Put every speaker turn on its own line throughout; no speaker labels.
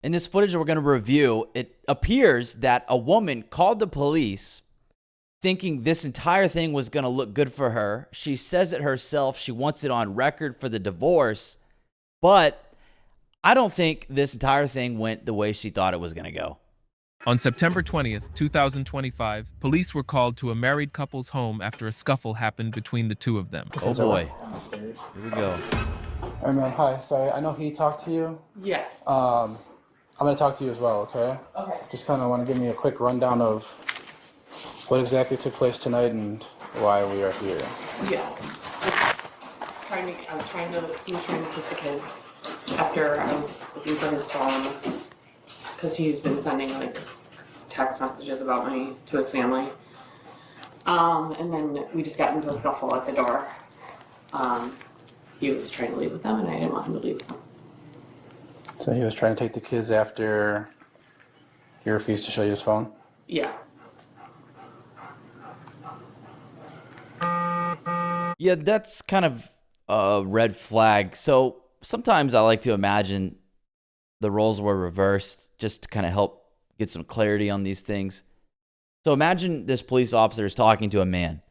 In this footage that we're going to review, it appears that a woman called the police thinking this entire thing was going to look good for her. She says it herself. She wants it on record for the divorce. But I don't think this entire thing went the way she thought it was going to go.
On September 20th, 2025, police were called to a married couple's home after a scuffle happened between the two of them.
Oh boy.
Downstairs.
Here we go.
Hey man, hi. Sorry, I know he talked to you.
Yeah.
I'm gonna talk to you as well, okay?
Okay.
Just kind of want to give me a quick rundown of what exactly took place tonight and why we are here.
Yeah. He was trying to take the kids after I was looking for his phone because he's been sending like text messages about me to his family. And then we just got into a scuffle at the door. He was trying to leave with them, and I didn't want him to leave with them.
So he was trying to take the kids after he refused to show you his phone?
Yeah.
Yeah, that's kind of a red flag. So sometimes I like to imagine the roles were reversed just to kind of help get some clarity on these things. So imagine this police officer is talking to a man,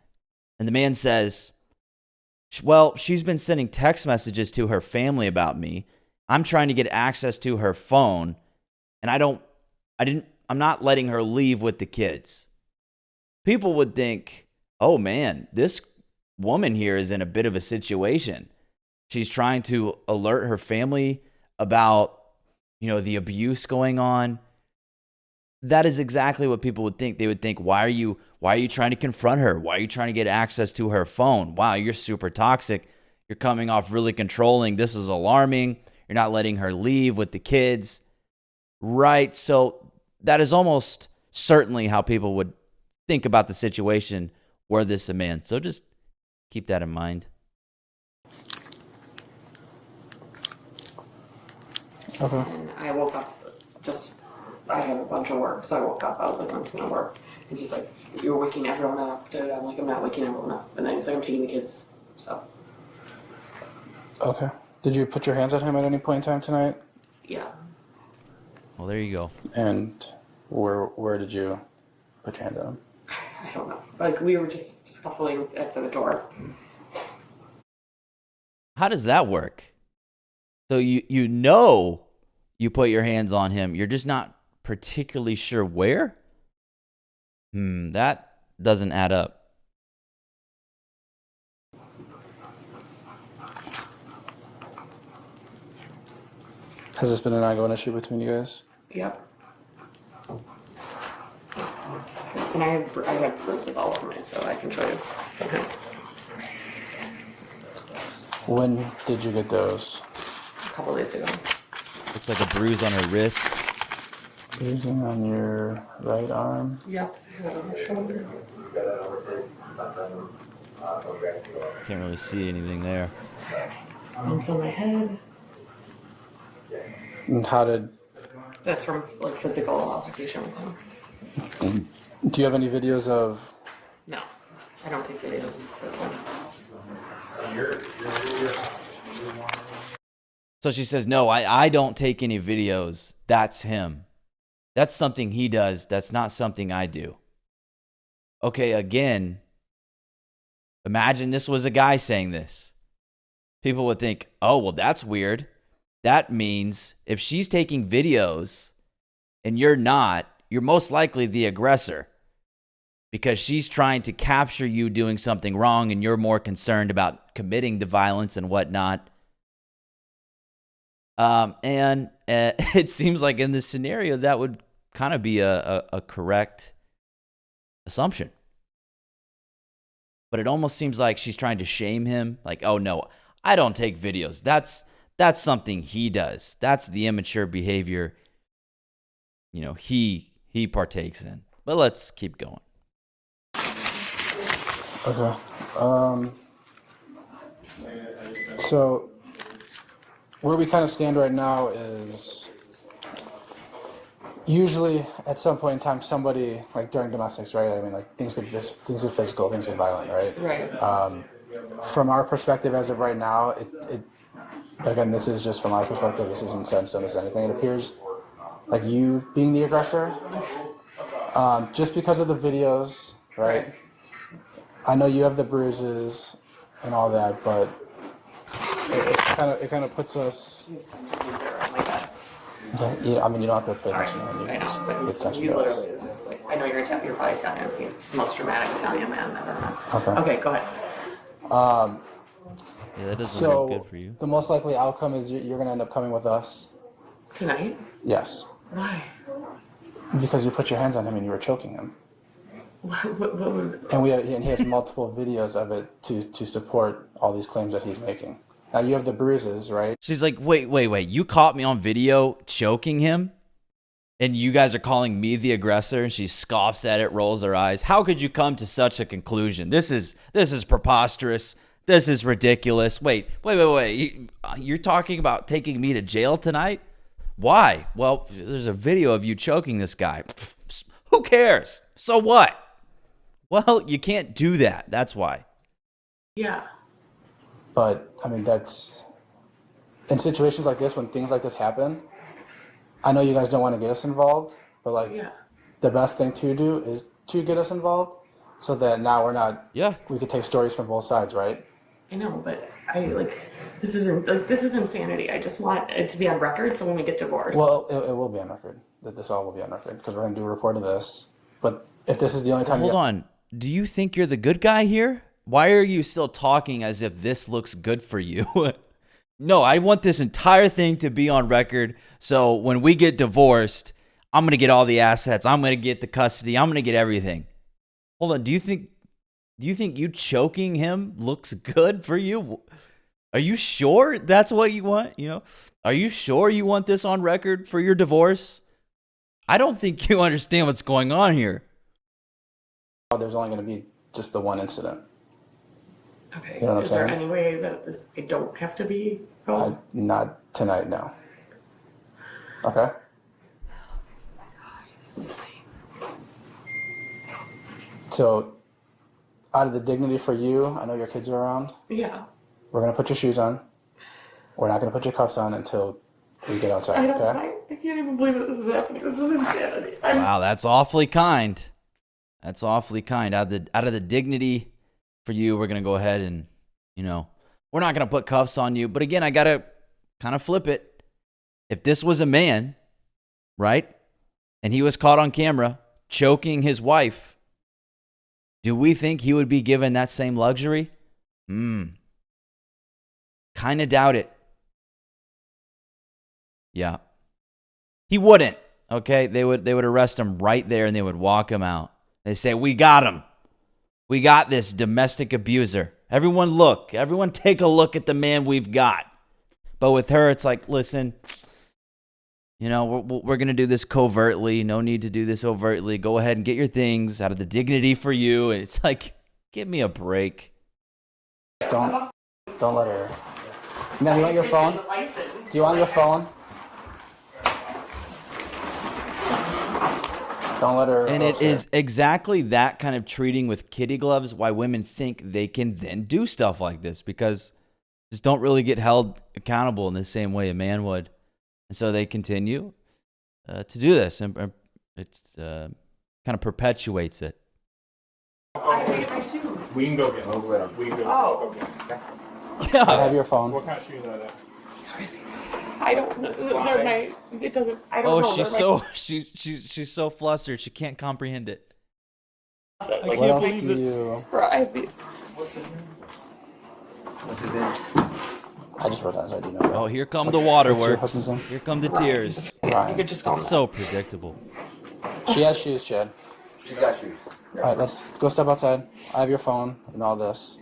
and the man says, well, she's been sending text messages to her family about me. I'm trying to get access to her phone, and I'm not letting her leave with the kids. People would think, oh man, this woman here is in a bit of a situation. She's trying to alert her family about, the abuse going on. That is exactly what people would think. They would think, why are you trying to confront her? Why are you trying to get access to her phone? Wow, you're super toxic. You're coming off really controlling. This is alarming. You're not letting her leave with the kids. Right? So that is almost certainly how people would think about the situation were this a man. So just keep that in mind.
Okay.
And I woke up I had a bunch of work, so I woke up. I was like, I'm just gonna work. And he's like, you're waking everyone up, dude. I'm like, I'm not waking everyone up. And then he's like, I'm taking the kids. So.
Okay. Did you put your hands on him at any point in time tonight?
Yeah.
Well, there you go.
And where did you put your hands on him?
I don't know. Like, we were just scuffling at the door.
How does that work? So you put your hands on him. You're just not particularly sure where? That doesn't add up.
Has this been an ongoing issue between you guys?
Yep. And I have bruises all over me, so I can show you. Okay.
When did you get those?
A couple days ago.
Looks like a bruise on her wrist.
Bruising on your right arm?
Yep. I have it on my shoulder.
Can't really see anything there.
Bumps on my head.
And how did...
That's from like physical altercation with him.
Do you have any videos of...
No, I don't take videos. That's
So she says, no, I don't take any videos. That's him. That's something he does. That's not something I do. Okay, again, imagine this was a guy saying this. People would think, oh, well, that's weird. That means if she's taking videos and you're not, you're most likely the aggressor because she's trying to capture you doing something wrong and you're more concerned about committing the violence and whatnot. And it seems like in this scenario, that would kind of be a correct assumption. But it almost seems like she's trying to shame him. Like, oh, no, I don't take videos. That's something he does. That's the immature behavior, he partakes in. But let's keep going.
Okay. So where we kind of stand right now is usually at some point in time somebody, like during domestics, right? I mean, like things get physical, things get violent, right?
right.
From our perspective as of right now, it again, this is just from our perspective. This isn't set in stone. This is anything. It appears like you being the aggressor. Just because of the videos, right? I know you have the bruises and all that, but it kind of puts us. Yeah, I mean, you don't have to pay attention.
I know, but he's literally is, like, I know you're Italian, you're probably Italian. He's the most dramatic Italian man I've ever met. Okay, go ahead.
Yeah, that doesn't
So
look good for you.
the most likely outcome is you're going to end up coming with us.
Tonight?
Yes,
Why?
because you put your hands on him and you were choking him.
What would...
And he has multiple videos of it to support all these claims that he's making. Now you have the bruises, right?
She's like, wait. You caught me on video choking him? And you guys are calling me the aggressor? And she scoffs at it, rolls her eyes. How could you come to such a conclusion? This is preposterous. This is ridiculous. Wait. You're talking about taking me to jail tonight? Why? Well, there's a video of you choking this guy. Who cares? So what? Well, you can't do that. That's why.
Yeah.
But I mean, that's in situations like this when things like this happen. I know you guys don't want to get us involved, but like the best thing to do is to get us involved, so that now we're not.
Yeah.
We could take stories from both sides, right?
I know, but this is insanity. I just want it to be on record so when we get divorced.
Well, it will be on record. That this all will be on record because we're going to do a report of this. But if this is the only time,
Hold on. Do you think you're the good guy here? Why are you still talking as if this looks good for you? No, I want this entire thing to be on record. So when we get divorced, I'm going to get all the assets. I'm going to get the custody. I'm going to get everything. Hold on. Do you think you choking him looks good for you? Are you sure that's what you want? Are you sure you want this on record for your divorce? I don't think you understand what's going on here.
there's only going to be just the one incident.
Okay.
You know what I'm
Is there
saying?
any way that I don't have to be filmed?
Not tonight, no. Okay? So, out of the dignity for you, I know your kids are around.
Yeah.
We're going to put your shoes on. We're not going to put your cuffs on until we get outside, okay?
I can't even believe that this is happening. This is insanity.
Wow, that's awfully kind. That's awfully kind. Out of the dignity for you, we're going to go ahead and, we're not going to put cuffs on you. But again, I got to kind of flip it. If this was a man, right, and he was caught on camera choking his wife, do we think he would be given that same luxury? Kind of doubt it. Yeah. He wouldn't, okay? They would arrest him right there and they would walk him out. They say, "We got him. We got this domestic abuser. Everyone take a look at the man we've got." But with her, it's like, listen, we're going to do this covertly. No need to do this overtly. Go ahead and get your things out of the dignity for you. And it's like, give me a break.
Don't let her. Now, you want your phone? Do you want your phone? Don't let her.
And it is exactly that kind of treating with kitty gloves why women think they can then do stuff like this, because just don't really get held accountable in the same way a man would. And so they continue to do this, and it's kind of perpetuates it.
We can go get them. We can go get them.
Yeah.
I have your phone.
What kind of shoes are they?
I don't know. They're my. It doesn't. I don't know.
She's so flustered she can't comprehend it.
Like,
What else do you?
What's his name?
I just wrote down his ID number.
Oh, here come the waterworks.
husband's name?
Here come the tears.
You
Ryan.
could just call
It's
him.
so predictable.
She has shoes, Chad.
She's got shoes.
All right, let's go step outside. I have your phone and all this.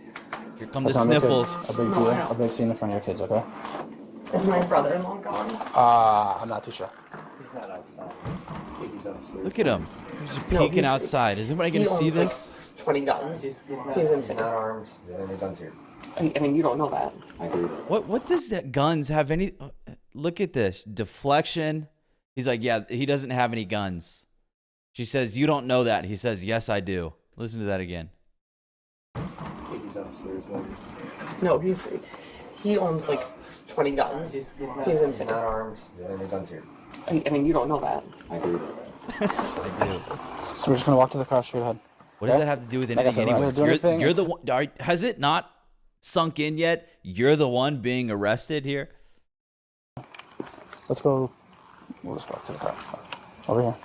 Here come the
Let's not make
sniffles.
A big deal, a big scene in front of your kids, okay?
Is my brother-in-law gone?
I'm not too sure.
He's not outside. I think he's upstairs.
Look at him. He's just
No,
peeking
he's-
outside. Is anybody going to
he
see
owns, like,
this?
20 guns. He's
He's
insane.
not armed. There's any guns here.
I mean, you don't know that. I do.
What does that guns have any? Look at this deflection. He's like, yeah, he doesn't have any guns. She says, you don't know that. He says, yes, I do. Listen to that again.
I think he's upstairs. Maybe.
No, he owns like 20 guns. He's
He's
insane.
not armed. There's any guns here.
I mean, you don't know that. I do.
I do.
So we're just gonna walk to the car straight ahead.
What does
Okay?
that have to do with
Like I
anything?
said, we're not
Anyways,
gonna do anything.
you're the one. Has it not sunk in yet? You're the one being arrested here.
Let's go. We'll just walk to the car. Over here.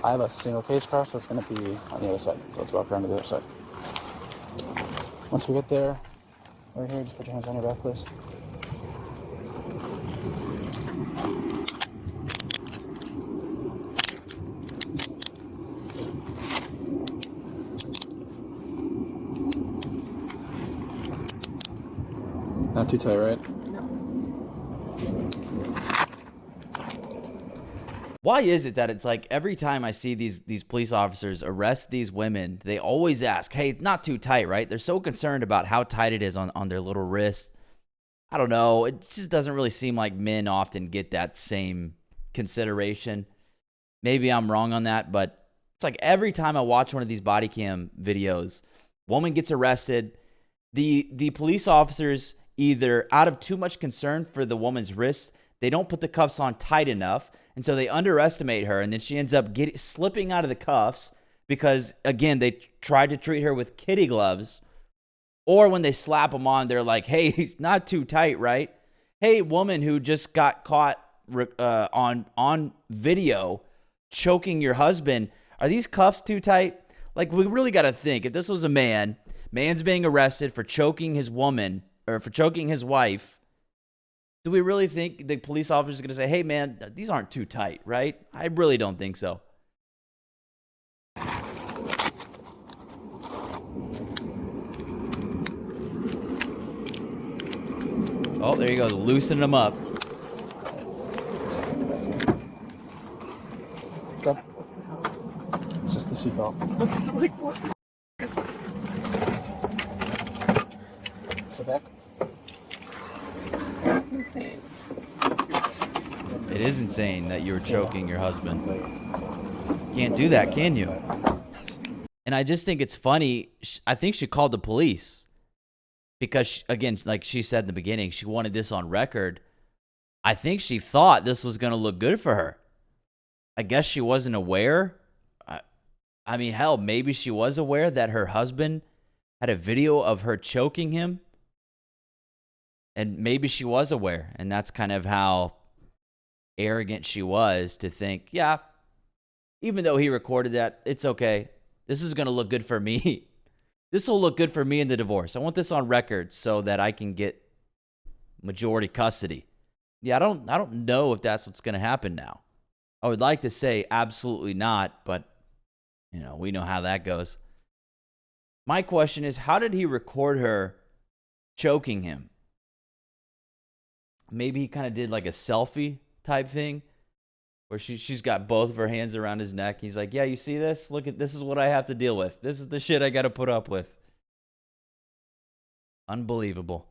I have a single cage car, so it's gonna be on the other side. So let's walk around to the other side. Once we get there, over here, just put your hands on your back, please. Not too tight, right?
Why is it that it's like every time I see these police officers arrest these women, they always ask, "Hey, not too tight, right?" They're so concerned about how tight it is on their little wrist. I don't know. It just doesn't really seem like men often get that same consideration. Maybe I'm wrong on that, but it's like every time I watch one of these body cam videos, woman gets arrested, the police officers, either out of too much concern for the woman's wrist, they don't put the cuffs on tight enough, and so they underestimate her, and then she ends up slipping out of the cuffs because, again, they tried to treat her with kitty gloves. Or when they slap them on, they're like, "Hey, he's not too tight, right?" Hey, woman who just got caught on video choking your husband, are these cuffs too tight? Like, we really got to think. If this was a man's being arrested for choking his woman or for choking his wife, do we really think the police officer is going to say, "Hey, man, these aren't too tight," right? I really don't think so. Oh, there you go, loosening them up.
Go. It's just the seatbelt.
Like, what?
Sit back.
That's insane.
It is insane that you're choking your husband. Can't do that, can you? And I just think it's funny. I think she called the police because, again, like she said in the beginning, she wanted this on record. I think she thought this was going to look good for her. I guess she wasn't aware. I mean, hell, maybe she was aware that her husband had a video of her choking him. And maybe she was aware. And that's kind of how arrogant she was to think, yeah, even though he recorded that, it's okay. This is going to look good for me. This will look good for me in the divorce. I want this on record so that I can get majority custody. Yeah, I don't know if that's what's going to happen now. I would like to say absolutely not, but we know how that goes. My question is, how did he record her choking him? Maybe he kind of did like a selfie type thing where she's got both of her hands around his neck. He's like, "Yeah, you see this? Look at this is what I have to deal with. This is the shit I got to put up with." Unbelievable.